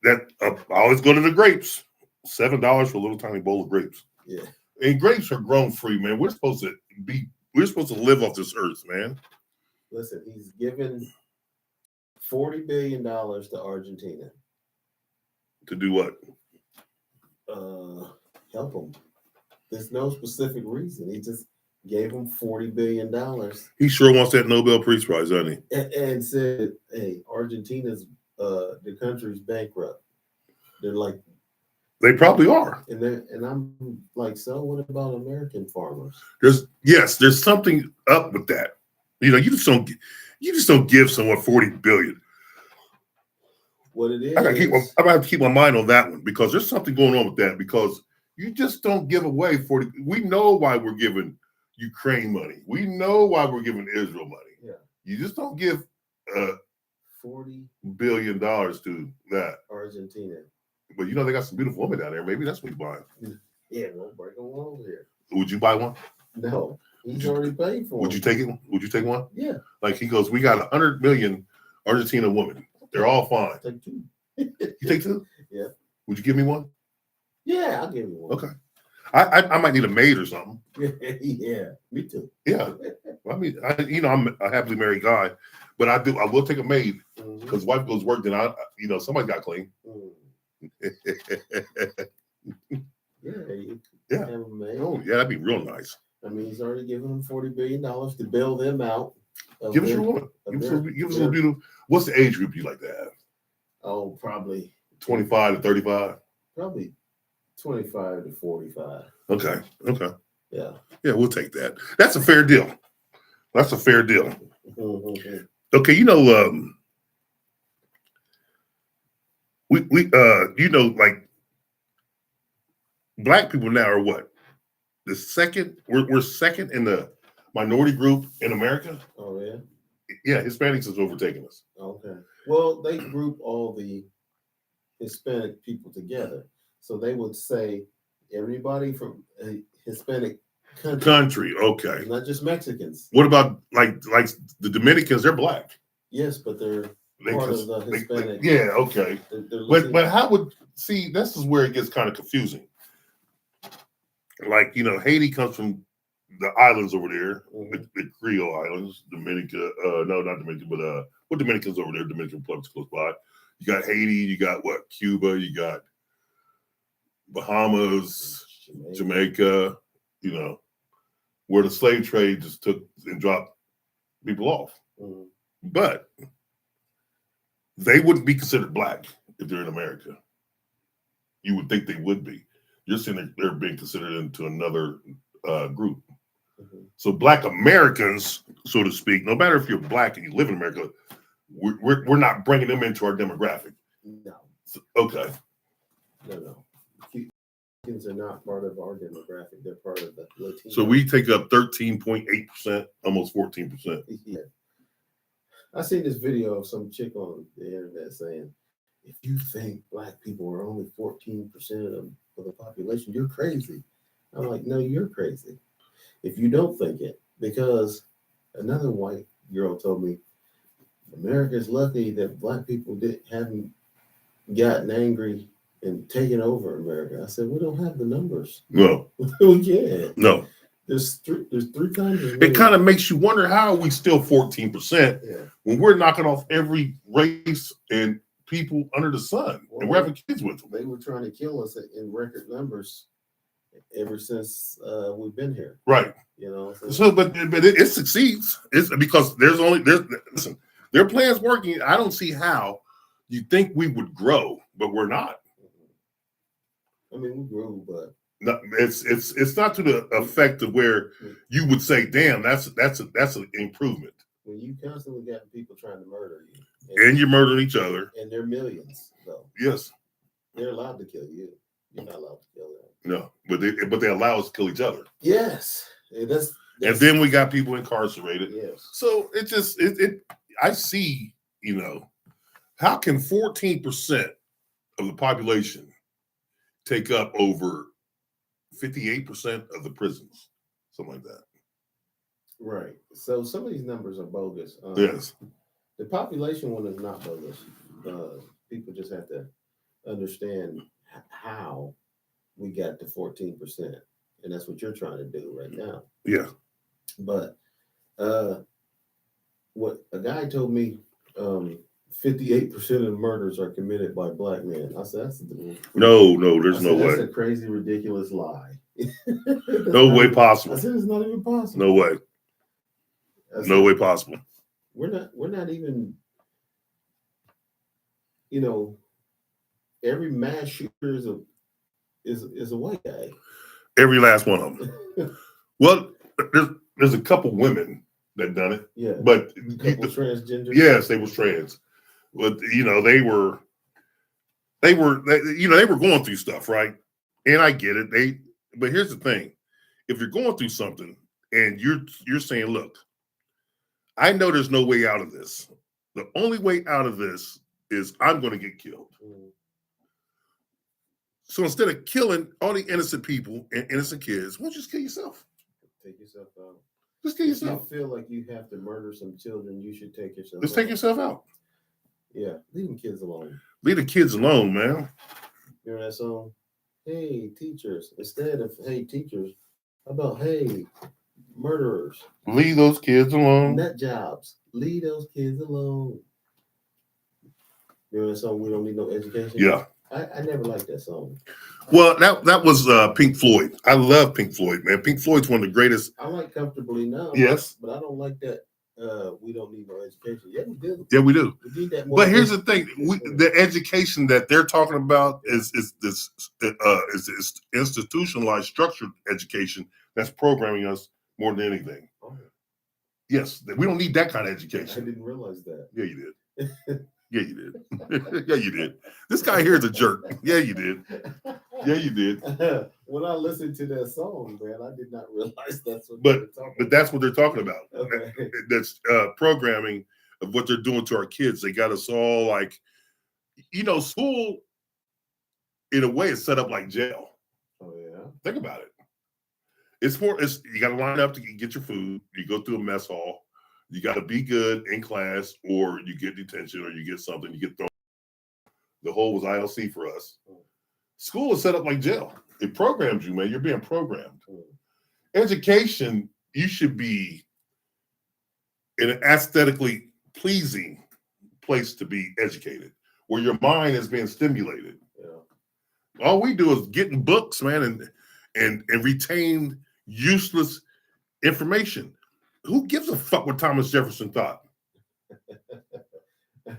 that I always go to the grapes. $7 for a little tiny bowl of grapes. Yeah. And grapes are grown free, man. We're supposed to live off this earth, man. Listen, he's given $40 billion to Argentina. To do what? Help them. There's no specific reason. He just gave them $40 billion He sure wants that Nobel Peace Prize, doesn't he? and said, hey, Argentina's the country's bankrupt. They're like, They probably are. and I'm like, so what about American farmers? There's something up with that. You just don't give someone $40 billion. What it is, I'm gonna have to keep my mind on that one because there's something going on with that because you just don't give away 40. We know why we're giving Ukraine money. We know why we're giving Israel money. Yeah. You just don't give $40 billion to that. Argentina. But they got some beautiful women down there. Maybe that's what he's buying. Yeah, we'll break them over here. Would you buy one? No, he's already paid for Would it. you take it? Would you take one? Yeah. Like he goes, we got 100 million Argentina women. They're all fine. Take 2. You take 2? Yeah. Would you give me one? Yeah, I'll give you one. Okay. I might need a maid or something. Yeah, me too. Yeah. I mean, I'm a happily married guy, but I will take a maid because wife goes work. Then somebody got clean. Yeah. Have a maid. Oh yeah, that'd be real nice. I mean, he's already given them $40 billion to bail them out. Give us your one. Give us a little beautiful. What's the age group you like to have? Oh, probably 25 to 35. probably 25 to 45. Okay. Yeah. Yeah, we'll take that. That's a fair deal. That's a fair deal. Mhm. Okay, like black people now are what? The second, we're second in the minority group in America. Oh yeah. Yeah, Hispanics is overtaking us. Okay. Well, they group all the Hispanic people together, so they would say everybody from a Hispanic country, Okay. not just Mexicans. What about like the Dominicans? They're black. Yes, but they're They part cons- of the they- Hispanic. yeah, okay. They're But how would see this is where it gets kind of confusing. Like, Haiti comes from the islands over there, the Creole Islands, Dominica, no, not Dominica, but what Dominicans over there, Dominican Republic's close by. You got Haiti, you got what, Cuba, you got Bahamas, Jamaica, where the slave trade just took and dropped people off. Mhm. But they wouldn't be considered black if they're in America. You would think they would be. You're saying that they're being considered into another group. Mhm. So black Americans, so to speak, no matter if you're black and you live in America, we're not bringing them into our demographic. No, Okay. no. Cubans are not part of our demographic. They're part of the Latino. So we take up 13.8%, almost 14%. Yeah. I seen this video of some chick on the internet saying, if you think black people are only 14% of the population, you're crazy. I'm like, no, you're crazy if you don't think it. Because another white girl told me, America's lucky that black people haven't gotten angry and taken over America. I said, we don't have the numbers. No, We can't. no. There's three times as It many. kind of makes you wonder how are we still 14% Yeah. when we're knocking off every race and people under the sun, and we're having kids with them. They were trying to kill us in record numbers ever since we've been here. Right. So, but it succeeds. It's because listen, their plan's working. I don't see how you think we would grow, but we're not. I mean, we grew, but No, it's not to the effect of where you would say, "Damn, that's an improvement." when you constantly got people trying to murder you, And you're murdering each other. and they're millions, though. Yes. They're allowed to kill you. You're not allowed to kill them. No, but they allow us to kill each other. Yes, and that's And then we got people incarcerated. yes. So it just I see, how can 14% of the population take up over 58% of the prisons? Something like that. Right. So some of these numbers are bogus. Yes. The population one is not bogus. People just have to understand how we got to 14%, and that's what you're trying to do right now. Yeah. But what a guy told me, 58% of murders are committed by black men. I said, No, there's no that's way. a crazy, ridiculous lie. No way possible. I said it's not even possible. No way. No way possible. We're not even, every mass shooter is a white guy. Every last one of them. Well, there's a couple women that done it. Yeah. But Couple transgender. yes, they was trans. But they were going through stuff, right? And I get it. But here's the thing. If you're going through something and you're saying, look, I know there's no way out of this. The only way out of this is I'm going to get killed. Mm. So instead of killing all the innocent people and innocent kids, why don't you just kill yourself? Take yourself out. Just kill If yourself. you feel like you have to murder some children, you should take yourself Just out. take yourself out. Yeah, leave them kids alone. Leave the kids alone, man. You know that song? Hey, teachers. Instead of hey, teachers, how about hey, murderers? Leave those kids alone. Nut jobs. Leave those kids alone. You know that song? We don't need no education. Yeah. I never liked that song. Well, that was Pink Floyd. I love Pink Floyd, man. Pink Floyd's one of the greatest. I like Comfortably Numb. Yes. But I don't like that we don't need no education. Yeah, we do. Yeah, we do. We need that more. But here's the thing: the education that they're talking about is this institutionalized, structured education that's programming us more than anything. Oh, Yes, we don't need that kind of I education. didn't realize that. Yeah, you did. Yeah, you did. Yeah, you did. This guy here is a jerk. Yeah, you did. Yeah, you did. When I listened to that song, man, I did not realize that's what But- they were talking But that's what they're talking about. Okay. That's programming of what they're doing to our kids. They got us all like, school in a way is set up like jail. Oh yeah. Think about it. You got to line up to get your food. You go through a mess hall. You got to be good in class, or you get detention, or you get something. You get thrown. The whole was ILC for us. School is set up like jail. It programs you, man. You're being programmed. Education, you should be in an aesthetically pleasing place to be educated, where your mind is being stimulated. Yeah. All we do is get in books, man, and retain useless information. Who gives a fuck what Thomas Jefferson thought?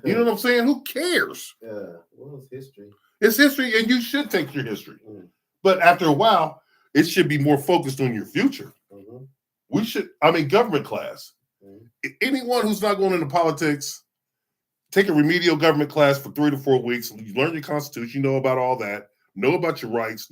You know what I'm saying? Who cares? Yeah. Well, it's history. It's history, and you should take your history. Mm. But after a while, it should be more focused on your future. Mm-hmm. Government class. Anyone who's not going into politics, take a remedial government class for 3 to 4 weeks. You learn your Constitution, you know about all that, know about your rights,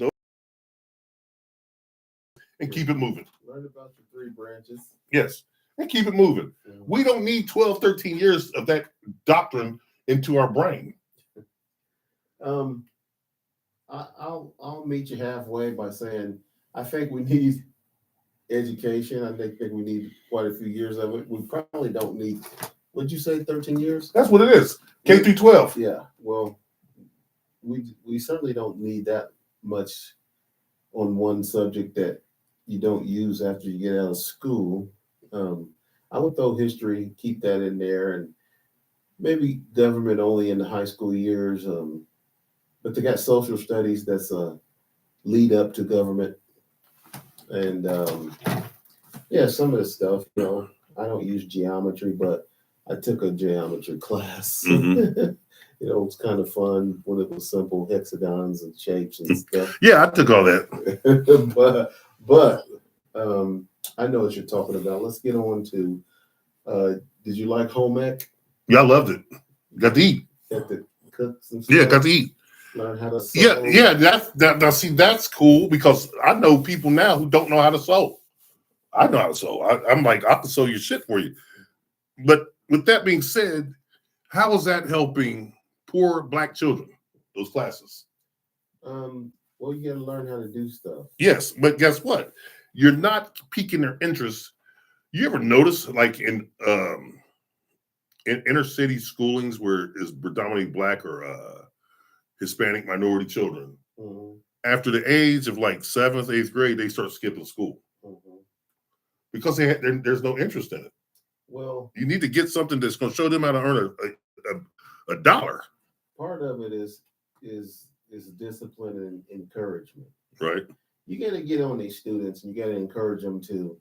and keep it moving. Learn about your 3 branches. Yes, and keep it moving. Mhm. We don't need 12, 13 years of that doctrine into our brain. I'll meet you halfway by saying I think we need education. I think we need quite a few years of it. We probably don't need. Would you say 13 years? That's what it is. K through 12. Yeah. Well, we certainly don't need that much on one subject that you don't use after you get out of school. I would throw history, keep that in there, and maybe government only in the high school years. But they got social studies that's a lead up to government. And yeah, some of the stuff, I don't use geometry, but I took a geometry class. Mhm. It's kind of fun when it was simple hexagons and shapes and stuff. Yeah, I took all that. but I know what you're talking about. Let's get on to, did you like home ec? Yeah, I loved it. Got to eat. Got to cook some stuff? Yeah, got to eat. Learn how to sew? Yeah. That's cool because I know people now who don't know how to sew. I know how to sew. I'm like, I can sew your shit for you. But with that being said, how is that helping poor Black children, those classes? Well, you got to learn how to do stuff. Yes, but guess what? You're not piquing their interest. You ever notice, like in inner city schoolings where it's predominantly Black or Hispanic minority children, Mhm, after the age of like 7th, 8th grade, they start skipping school mhm. because there's no interest in it. Well, You need to get something that's going to show them how to earn a dollar, part of it is discipline and encouragement. right? You got to get on these students and you got to encourage them to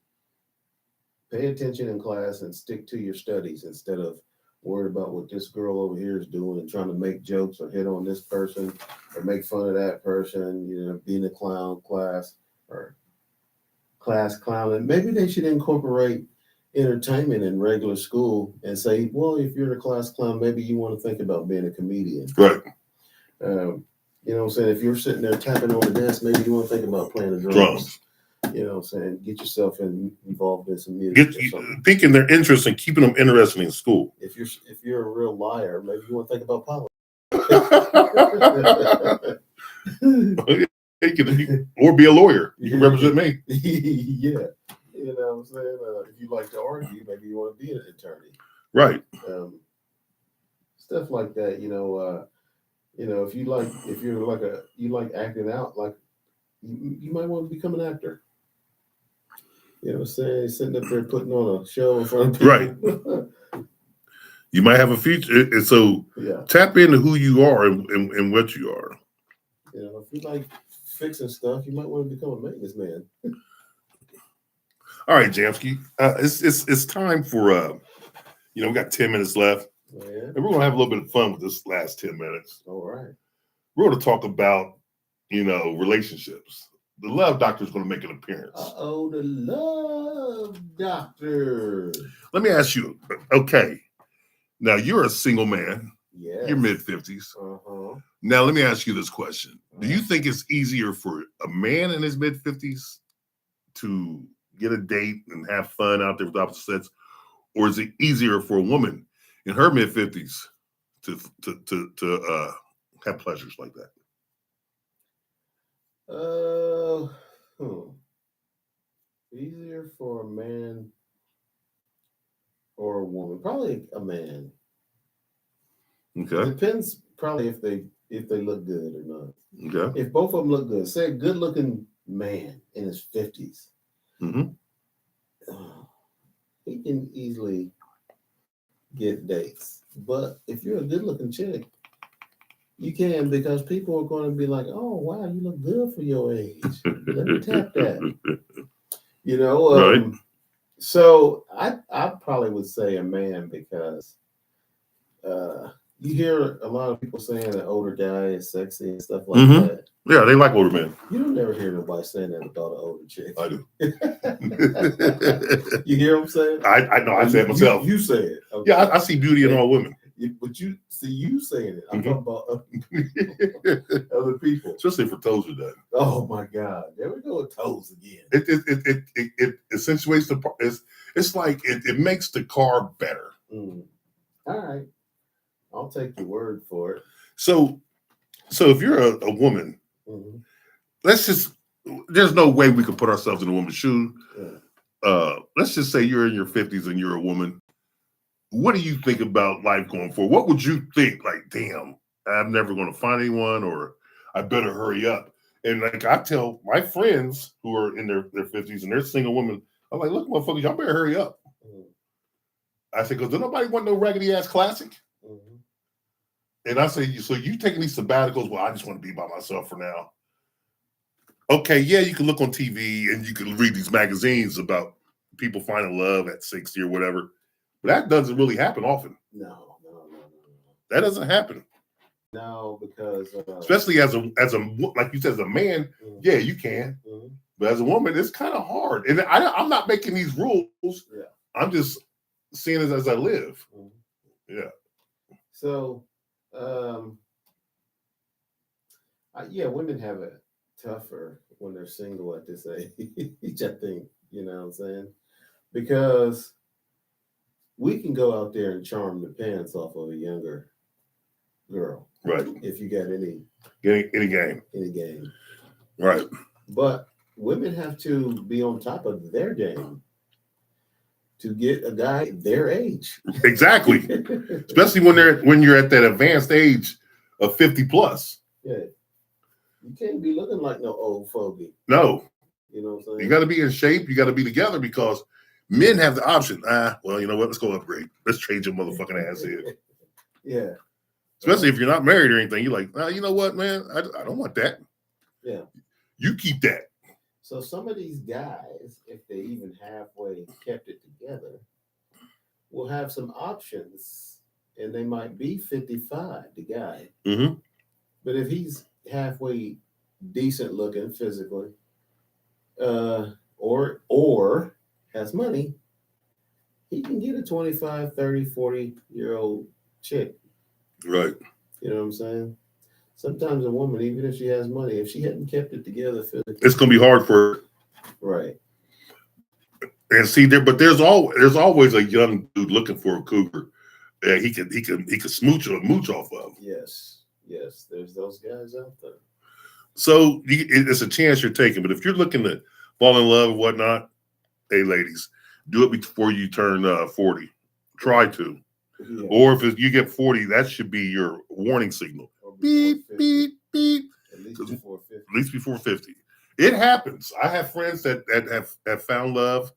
pay attention in class and stick to your studies instead of worried about what this girl over here is doing and trying to make jokes or hit on this person or make fun of that person, being a clown class or class clowning. Maybe they should incorporate entertainment in regular school and say, well, if you're a class clown, maybe you want to think about being a comedian. Right. You know what I'm saying? If you're sitting there tapping on the desk, maybe you want to think about playing the drums. Drums. You know what I'm saying? Get yourself involved in some music or something. Piquing their interest and keeping them interested in school. If you're a real liar, maybe you want to think about politics. Or be a lawyer. You can represent me. Yeah. You know what I'm saying? If you like to argue, maybe you want to be an attorney. Right. Stuff like that, if you like acting out, like you might want to become an actor. You know what I'm saying? Sitting up there putting on a show in front of people. Right. You might have a future. And so Yeah. tap into who you are and what you are. If you like fixing stuff, you might want to become a maintenance man. All right, Jamsky. It's time for You know, we got 10 minutes left, Yeah. and we're gonna have a little bit of fun with this last 10 minutes. All right. We're gonna talk about, you know, relationships. The love doctor is gonna make an appearance. Uh-oh, the love doctor. Let me ask you, okay, now you're a single man, Yes. you're mid-50s. Uh-huh. Now, let me ask you this question. Do you think it's easier for a man in his mid-50s to get a date and have fun out there with the opposite sex, or is it easier for a woman in her mid-50s to have pleasures like that? Easier for a man or a woman? Probably a man. Okay. Depends probably if they look good or not. Okay. If both of them look good, say a good looking man in his 50s, Mm-hmm. He can easily get dates. But if you're a good looking chick, you can, because people are going to be like, oh wow, you look good for your age. Let me tap that. You know, Right. So I probably would say a man, because you hear a lot of people saying an older guy is sexy and stuff like Mhm. that. Yeah, they like older men. You don't never hear nobody saying that about an older chick. I do. You hear them saying? I know. I say it myself. You say it. Okay. Yeah, I see beauty in all women, But you see you saying it. I'm Mhm. talking about other people. especially if her toes are done. Oh my God! There we go with toes again. It accentuates the. It's like it makes the car better. Mm. All right, I'll take your word for it. So if you're a woman, Mhm. there's no way we could put ourselves in a woman's shoe. Yeah. Let's just say you're in your 50s and you're a woman. What do you think about life going forward? What would you think? Like, damn, I'm never going to find anyone, or I better hurry up. And like I tell my friends who are in their 50s and they're single women, I'm like, look, motherfuckers, y'all better hurry up. Mhm. I say, because nobody want no raggedy ass classic. Mhm. And I say, so you taking these sabbaticals? Well, I just want to be by myself for now. Okay, yeah, you can look on TV and you can read these magazines about people finding love at 60 or whatever, but that doesn't really happen often. No. That doesn't happen, No, because especially as a like you said, as a man. Mhm. Yeah, you can, Mhm. but as a woman, it's kind of hard. And I'm not making these rules. Yeah. I'm just seeing it as I live. Mhm. Yeah. So, yeah, women have it tougher when they're single at this age. I think, you know what I'm saying? Because we can go out there and charm the pants off of a younger girl, Right. if you got any Game. game. Right. But women have to be on top of their game to get a guy their age. Exactly. Especially when you're at that advanced age of 50 plus. Yeah. You can't be looking like no old fogey. No. You know what I'm saying? You got to be in shape. You got to be together, because men have the option. Well, you know what? Let's go upgrade. Let's change your motherfucking ass here. Yeah. Especially if you're not married or anything. You're like, you know what, man? I don't want that. Yeah. You keep that. So some of these guys, if they even halfway kept it together, will have some options, and they might be 55, the guy. Mm-hmm. But if he's halfway decent looking physically, or has money, he can get a 25, 30, 40-year-old chick. Right. You know what I'm saying? Sometimes a woman, even if she has money, if she hadn't kept it together physically, It's gonna be hard for her. right. And see but there's always a young dude looking for a cougar that he can smooch or mooch off of. Yes, there's those guys out there. So it's a chance you're taking. But if you're looking to fall in love and whatnot, hey, ladies, do it before you turn 40. Try to. Yeah. Or if you get 40, that should be your warning signal. Or before Beep, 50. beep, beep. At least before 50. At least before 50. It happens. I have friends that have found love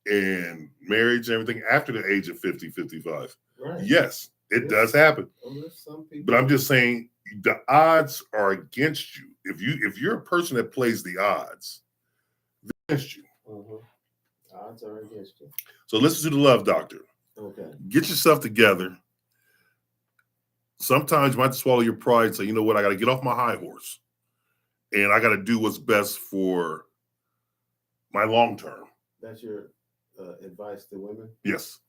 and marriage and everything after the age of 50, 55. Right. Yes, it Yes. does happen. Well, there's some people. But I'm just saying the odds are against you. If you're a person that plays the odds, they're against you. Mhm. Odds are against you. So listen to the love doctor. Okay. Get yourself together. Sometimes you might swallow your pride and say, you know what, I got to get off my high horse. And I got to do what's best for my long term. That's your advice to women? Yes.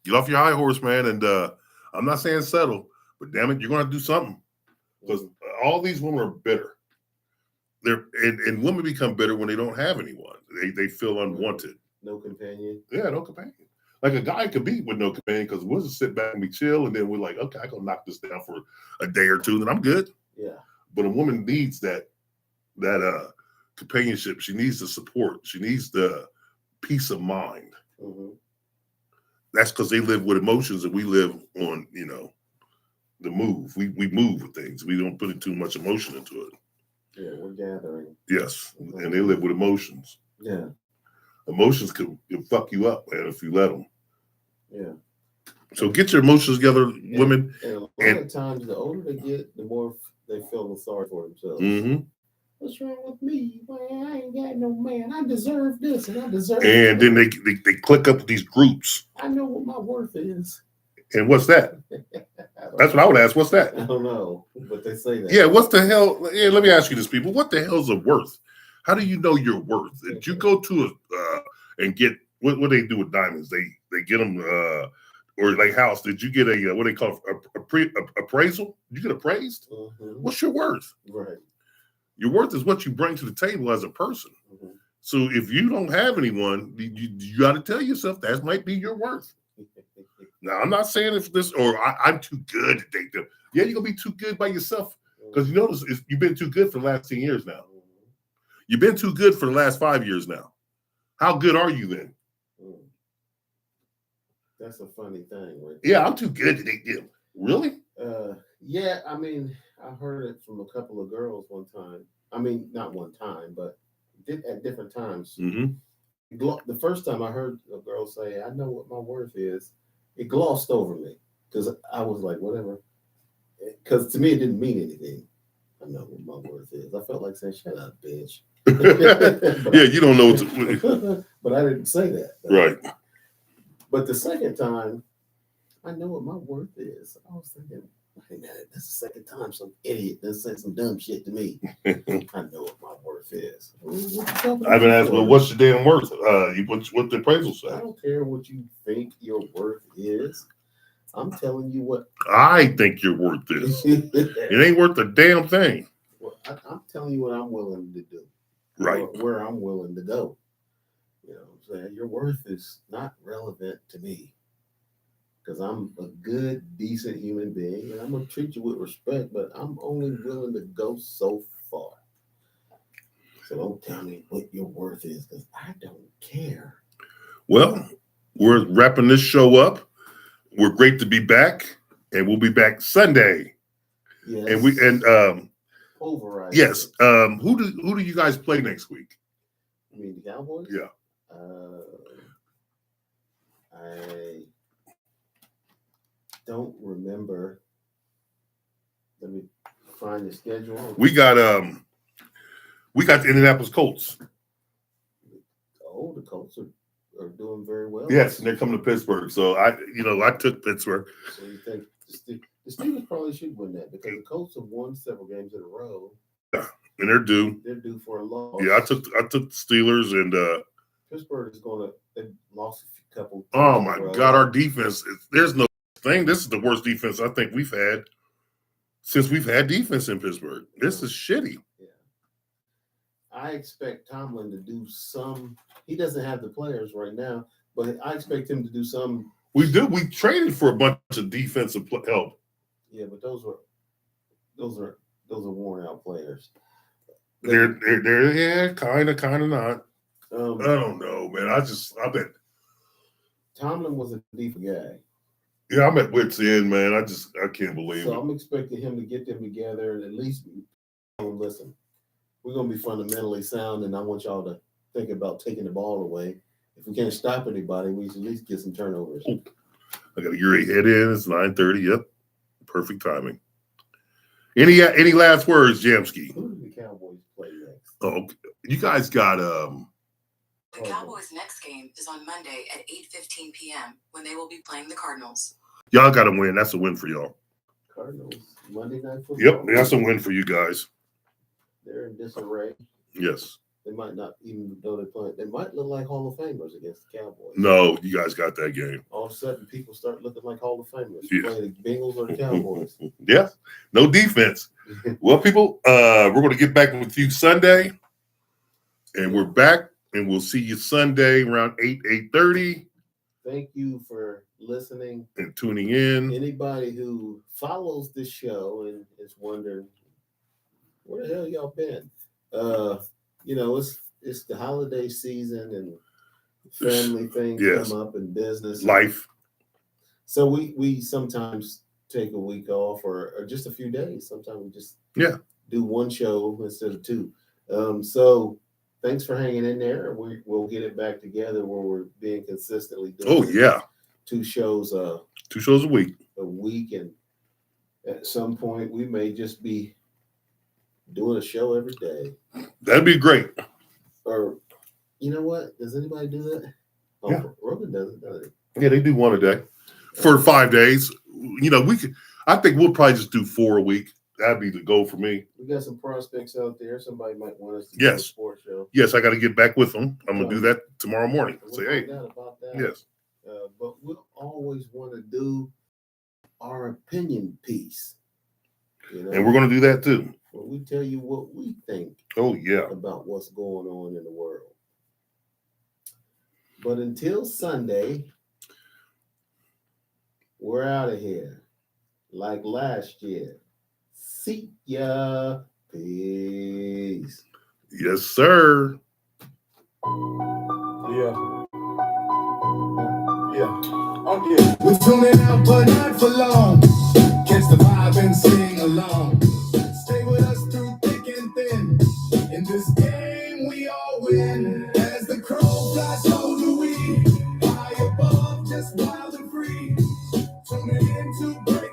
Get off your high horse, man. And I'm not saying settle, but damn it, you're going to do something. Because all these women are bitter. And women become bitter when they don't have anyone. They feel unwanted. No companion. Yeah, no companion. Like a guy could be with no companion because we'll just sit back and be chill, and then we're like, okay, I can knock this down for a day or two, and then I'm good. Yeah. But a woman needs that companionship. She needs the support. She needs the peace of mind. Mm-hmm. That's because they live with emotions, and we live on, the move. We move with things. We don't put too much emotion into it. Yeah, we're gathering. Yes, and they live with emotions. Yeah. Emotions can fuck you up, man, if you let them. Yeah. So get your emotions together, women. And a lot of times, the older they get, the more they feel sorry for themselves. Mm-hmm. What's wrong with me? Man, I ain't got no man. I deserve this and I deserve And then they click up with these groups. I know what my worth is. And what's that? That's what I would ask. What's that? I don't know, but they say that. Yeah, what's the hell? Yeah, let me ask you this, people. What the hell's a worth? How do you know your worth? Did you go to and get what they do with diamonds? They get them or like house. Did you get a what they call appraisal? Did you get appraised? Mm-hmm. What's your worth? Right. Your worth is what you bring to the table as a person. Mm-hmm. So if you don't have anyone, you got to tell yourself that might be your worth. Now, I'm not saying if this or I'm too good to date them. Yeah, you're going to be too good by yourself because you notice you've been too good for the last 10 years now. You've been too good for the last 5 years now. How good are you then? That's a funny thing, right? Yeah, I'm too good to date them. Really? Yeah, I mean, I heard it from a couple of girls one time. I mean, not one time, but at different times. Mm-hmm. The first time I heard a girl say, I know what my worth is, it glossed over me because I was like, whatever. Because to me, it didn't mean anything. I know what my worth is. I felt like saying, shut up, bitch. Yeah, you don't know what to... But I didn't say that. Right. But the second time, I know what my worth is. I was thinking, wait a minute, that's the second time some idiot done said some dumb shit to me. I know what my worth is. I've been asked, well, what's your damn worth? What the appraisal say? I don't care what you think your worth is. I'm telling you what I think your worth is. It ain't worth a damn thing. Well, I'm telling you what I'm willing to do. Right. Where I'm willing to go. You know what I'm saying? Your worth is not relevant to me. Because I'm a good, decent human being, and I'm going to treat you with respect, but I'm only willing to go so far. So don't tell me what your worth is, because I don't care. Well, we're wrapping this show up. We're great to be back, and we'll be back Sunday. Yes. And Pulverize. yes. Who do you guys play next week? You mean the Cowboys? Yeah. I don't remember. Let me find the schedule. We got the Indianapolis Colts. Oh, the Colts are doing very well. Yes, and they're coming to Pittsburgh. So I took Pittsburgh. So you think the Steelers probably should win that because the Colts have won several games in a row. Yeah, and they're due. They're due for a loss. Yeah, I took the Steelers and Pittsburgh is they've lost a couple. Oh my God, our defense there's no thing. This is the worst defense I think we've had since we've had defense in Pittsburgh. This is shitty. Yeah. I expect Tomlin to do some. He doesn't have the players right now, but I expect him to do some. We do. We traded for a bunch of defensive help. Yeah, but those are worn out players. They're yeah, kind of not. I don't know, man. I bet Tomlin was a deep guy. Yeah, I'm at wit's end, man. I can't believe So it. I'm expecting him to get them together and at least listen. We're gonna be fundamentally sound, and I want y'all to think about taking the ball away. If we can't stop anybody, we should at least get some turnovers. I got a year head in. It's 9:30. Yep, perfect timing. Any last words, Jamski? Who do the Cowboys play next? Oh, you guys got The Cowboys' next game is on Monday at 8:15 p.m. when they will be playing the Cardinals. Y'all got to win. That's a win for y'all. Cardinals, Monday Night Football. Yep, that's a win for you guys. They're in disarray. Yes. They might not even know they're playing. They might look like Hall of Famers against the Cowboys. No, you guys got that game. All of a sudden, people start looking like Hall of Famers. Yeah. Playing the Bengals or the Cowboys. Yeah, no defense. Well, people, we're going to get back with you Sunday, and we're back, and we'll see you Sunday around 8:30. Thank you for listening and tuning in. Anybody who follows this show and is wondering where the hell y'all been? It's the holiday season and family things come up in business. Life. So we sometimes take a week off or just a few days. Sometimes we just do one show instead of two. So thanks for hanging in there. We'll get it back together where we're being consistently doing 2 shows 2 shows a week. And at some point we may just be doing a show every day. That'd be great. Or you know what? Does anybody do that? Oh, yeah. Rogan does it, doesn't he? Yeah, they do 1 a day for 5 days. We could. I think we'll probably just do 4 a week. That'd be the goal for me. We got some prospects out there. Somebody might want us to do a sports show. Yes, I got to get back with them. I'm gonna do that tomorrow morning. Say, hey, about that. Yes. But we'll always want to do our opinion piece. And we're going to do that too. Well, we tell you what we think. About what's going on in the world. But until Sunday, we're out of here. Like last year. See ya. Peace. Yes, sir. We're tuning out, but not for long. Catch the vibe and sing along. Stay with us through thick and thin. In this game, we all win. As the crow flies, so do we. High above, just wild and free. Tuning into break.